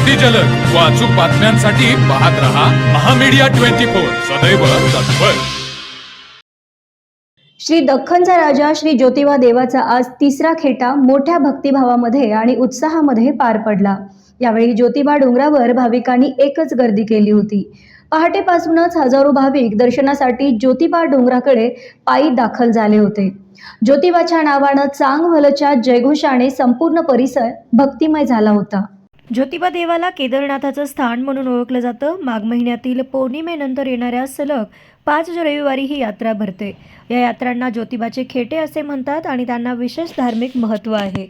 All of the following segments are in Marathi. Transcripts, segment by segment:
अति जलद व अचूक बातम्यांसाठी पाहत रहा महामीडिया 24 सदैव तत्पर। श्री दख्खनचा राजा श्री ज्योतिबा देवाचा आज तिसरा खेटा मोठ्या भक्तिभावामध्ये आणि उत्साहामध्ये पार पडला। यावेळी ज्योतिबा डोंगरावर भाविकांनी एकच गर्दी केली होती। पहाटेपासूनच हजारो भाविक दर्शनासाठी ज्योतिबा डोंगराकडे पायी दाखल झाले होते। ज्योतिबाच्या नावानं चांगभलच्या जयघोषाने संपूर्ण परिसर भक्तिमय झाला होता। ज्योतिबा देवाला केदारनाथाचं स्थान म्हणून ओळखलं जातं। माघ महिन्यातील पौर्णिमेनंतर येणाऱ्या सलग 5 रविवारी ही यात्रा भरते। या यात्रांना ज्योतिबाचे खेटे असे म्हणतात आणि त्यांना विशेष धार्मिक महत्त्व आहे।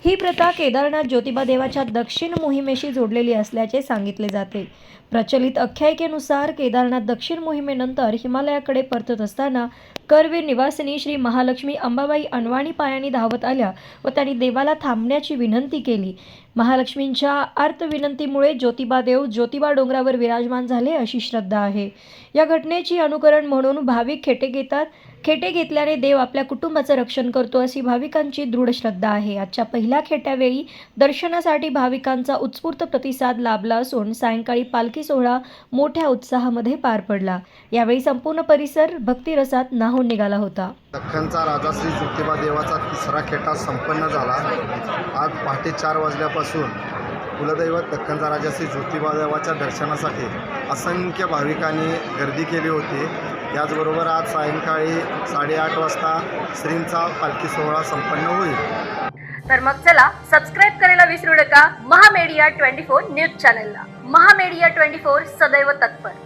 ही प्रथा केदारनाथ ज्योतिबा देवाच्या दक्षिण मोहिमेशी जोडलेली असल्याचे सांगितले जाते। प्रचलित आख्यायिकेनुसार केदारनाथ दक्षिण मोहिमेनंतर हिमालयाकडे परतत असताना करवीर निवासिनी श्री महालक्ष्मी अंबाबाई अनवाणी पायांनी धावत आल्या व त्यांनी देवाला थांबण्याची विनंती केली। महालक्ष्मींच्या आर्त विनंतीमुळे ज्योतिबा देव ज्योतिबा डोंगरावर विराजमान झाले अशी श्रद्धा आहे। या घटनेची अनुकरण म्हणून भाविक खेटे घेतात। खेटे घेतल्याने देव आपल्या कुटुंबाचं रक्षण करतो अशी भाविकांची दृढ श्रद्धा आहे। आजच्या पहिल्या खेट्यावेळी दर्शनासाठी भाविकांचा उत्स्फूर्त प्रतिसाद लाभला असून सायंकाळी पालखी सोहळा मोठ्या उत्साहामध्ये पार पडला। यावेळी संपूर्ण परिसर भक्तिरसात न्हाऊन निघाला होता। दख्खनचा राजा श्री ज्योतिबा देवाचा तिसरा खेटा संपन्न झाला। आज पहाटे 4 वाजल्यापासून कुलदैवत दख्खनचा राजा श्री ज्योतिबा देवाच्या दर्शनासाठी असंख्य भाविकांनी गर्दी केली होती। याचबरोबर आज सायंकाळी 8:30 वाजता श्रींचा पालखी सोहळा संपन्न होईल। तर मग चला सबस्क्राईब करायला विसरू नका महामीडिया 24 न्यूज चॅनलला। महामीडिया 24 सदैव तत्पर।